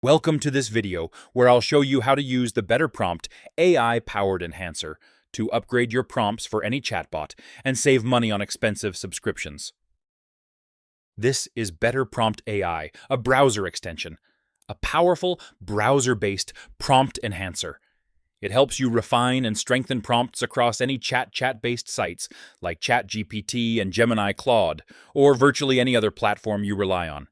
Welcome to this video where I'll show you how to use the Better Prompt AI-powered enhancer to upgrade your prompts for any chatbot and save money on expensive subscriptions. This is Better Prompt AI, a browser extension, a powerful browser-based prompt enhancer. It helps you refine and strengthen prompts across any chat-based sites like ChatGPT and Gemini Claude, or virtually any other platform you rely on.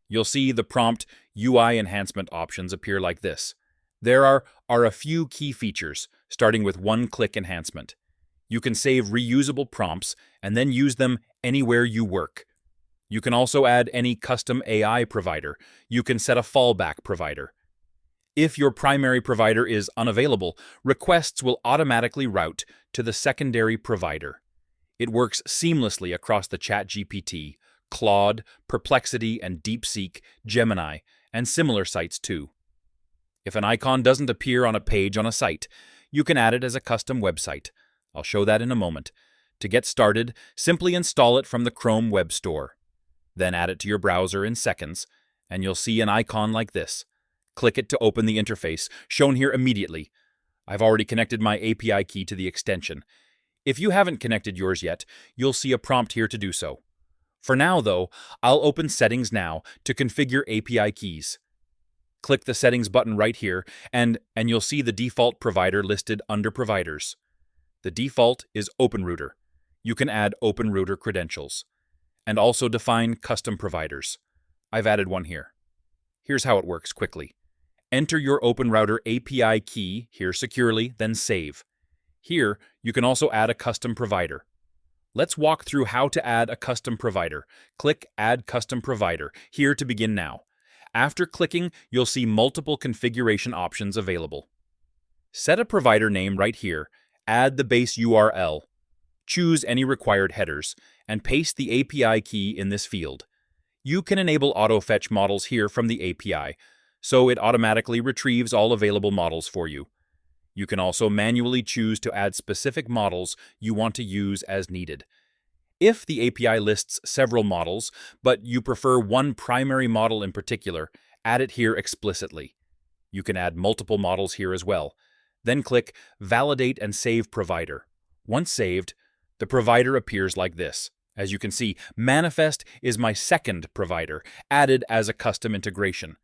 You'll see the prompt UI enhancement options appear like this. There are a few key features, starting with one-click enhancement. You can save reusable prompts and then use them anywhere you work. You can also add any custom AI provider. You can set a fallback provider. If your primary provider is unavailable, requests will automatically route to the secondary provider. It works seamlessly across the ChatGPT, Claude, Perplexity, and DeepSeek, Gemini, and similar sites too. If an icon doesn't appear on a page on a site, you can add it as a custom website. I'll show that in a moment. To get started, simply install it from the Chrome Web Store. Then add it to your browser in seconds, and you'll see an icon like this. Click it to open the interface, shown here immediately. I've already connected my API key to the extension. If you haven't connected yours yet, you'll see a prompt here to do so. For now, though, I'll open Settings now to configure API keys. Click the Settings button right here, and you'll see the default provider listed under Providers. The default is OpenRouter. You can add OpenRouter credentials, and also define custom providers. I've added one here. Here's how it works quickly. Enter your OpenRouter API key here securely, then save. Here, you can also add a custom provider. Let's walk through how to add a custom provider. Click Add Custom Provider here to begin now. After clicking, you'll see multiple configuration options available. Set a provider name right here, add the base URL, choose any required headers, and paste the API key in this field. You can enable auto-fetch models here from the API, so it automatically retrieves all available models for you. You can also manually choose to add specific models you want to use as needed. If the API lists several models, but you prefer one primary model in particular, add it here explicitly. You can add multiple models here as well. Then click Validate and Save Provider. Once saved, the provider appears like this. As you can see, Manifest is my second provider, added as a custom integration.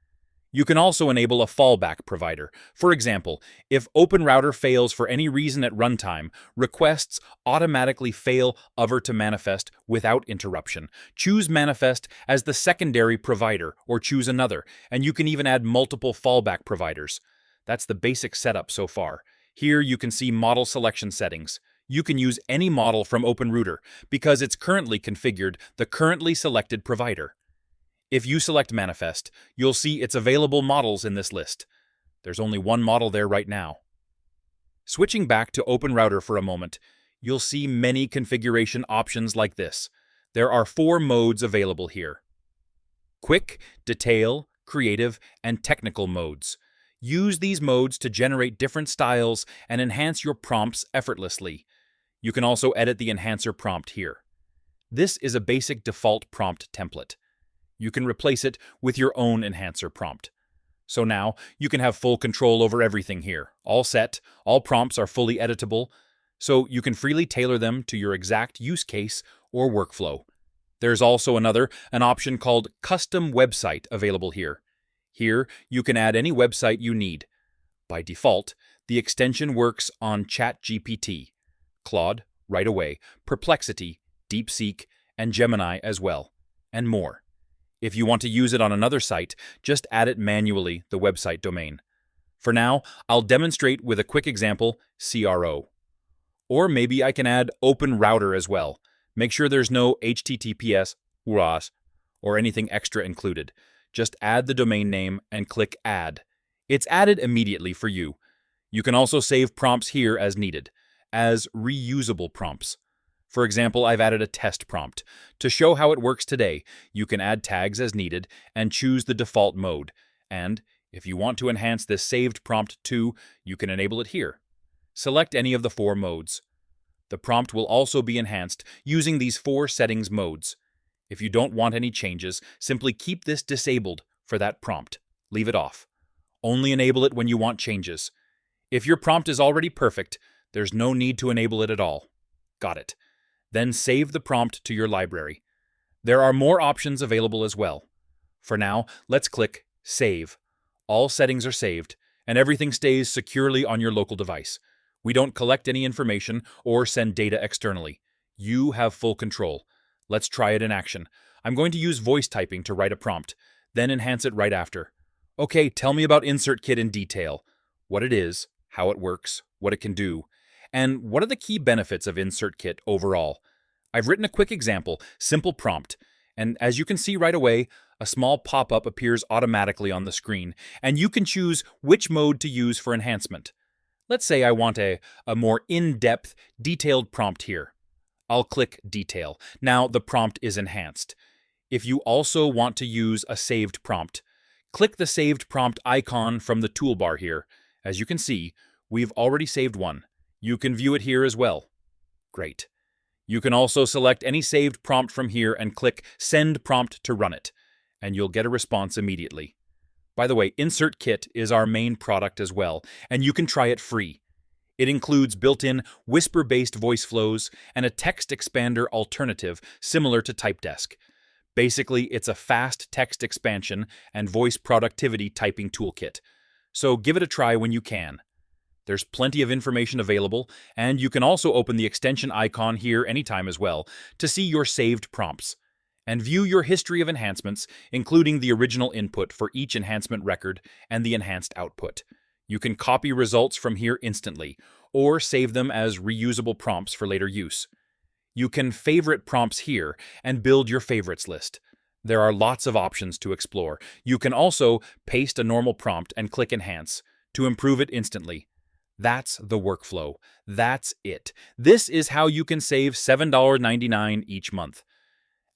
You can also enable a fallback provider. For example, if OpenRouter fails for any reason at runtime, requests automatically fail over to Manifest without interruption. Choose Manifest as the secondary provider, or choose another, and you can even add multiple fallback providers. That's the basic setup so far. Here you can see model selection settings. You can use any model from OpenRouter because it's currently configured the currently selected provider. If you select Manifest, you'll see its available models in this list. There's only one model there right now. Switching back to OpenRouter for a moment, you'll see many configuration options like this. There are 4 modes available here: Quick, Detail, Creative, and Technical modes. Use these modes to generate different styles and enhance your prompts effortlessly. You can also edit the enhancer prompt here. This is a basic default prompt template. You can replace it with your own enhancer prompt. So now you can have full control over everything here. All set, all prompts are fully editable, so you can freely tailor them to your exact use case or workflow. There's also an option called Custom Website available here. Here you can add any website you need. By default, the extension works on ChatGPT, Claude right away, Perplexity, DeepSeek, and Gemini as well, and more. If you want to use it on another site, just add it manually, the website domain. For now, I'll demonstrate with a quick example, CRO. Or maybe I can add OpenRouter as well. Make sure there's no HTTPS, URAS, or anything extra included. Just add the domain name and click Add. It's added immediately for you. You can also save prompts here as needed, as reusable prompts. For example, I've added a test prompt. To show how it works today, you can add tags as needed and choose the default mode. And if you want to enhance this saved prompt too, you can enable it here. Select any of the 4 modes. The prompt will also be enhanced using these 4 settings modes. If you don't want any changes, simply keep this disabled for that prompt. Leave it off. Only enable it when you want changes. If your prompt is already perfect, there's no need to enable it at all. Got it. Then save the prompt to your library. There are more options available as well. For now, let's click Save. All settings are saved, and everything stays securely on your local device. We don't collect any information or send data externally. You have full control. Let's try it in action. I'm going to use voice typing to write a prompt, then enhance it right after. Okay, tell me about InsertKit in detail. What it is, how it works, what it can do, and what are the key benefits of InsertKit overall. I've written a quick example, simple prompt, and as you can see right away, a small pop-up appears automatically on the screen, and you can choose which mode to use for enhancement. Let's say I want a more in-depth, detailed prompt here. I'll click Detail. Now the prompt is enhanced. If you also want to use a saved prompt, click the saved prompt icon from the toolbar here. As you can see, we've already saved one. You can view it here as well. Great. You can also select any saved prompt from here and click Send Prompt to run it, and you'll get a response immediately. By the way, InsertKit is our main product as well, and you can try it free. It includes built-in whisper-based voice flows and a text expander alternative similar to TypeDesk. Basically, it's a fast text expansion and voice productivity typing toolkit. So give it a try when you can. There's plenty of information available, and you can also open the extension icon here anytime as well to see your saved prompts and view your history of enhancements, including the original input for each enhancement record and the enhanced output. You can copy results from here instantly, or save them as reusable prompts for later use. You can favorite prompts here and build your favorites list. There are lots of options to explore. You can also paste a normal prompt and click Enhance to improve it instantly. That's the workflow. That's it. This is how you can save $7.99 each month.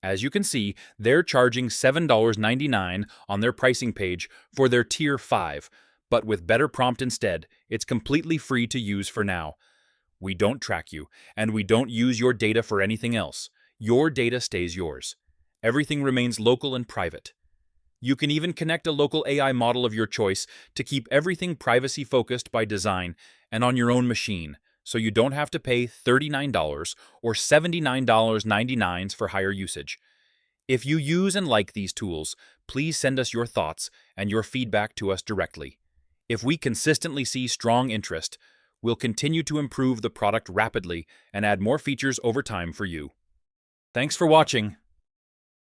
As you can see, they're charging $7.99 on their pricing page for their Tier 5, but with better prompt instead, it's completely free to use for now. We don't track you, and we don't use your data for anything else. Your data stays yours. Everything remains local and private. You can even connect a local AI model of your choice to keep everything privacy-focused by design and on your own machine, so you don't have to pay $39 or $79.99 for higher usage. If you use and like these tools, please send us your thoughts and your feedback to us directly. If we consistently see strong interest, we'll continue to improve the product rapidly and add more features over time for you. Thanks for watching.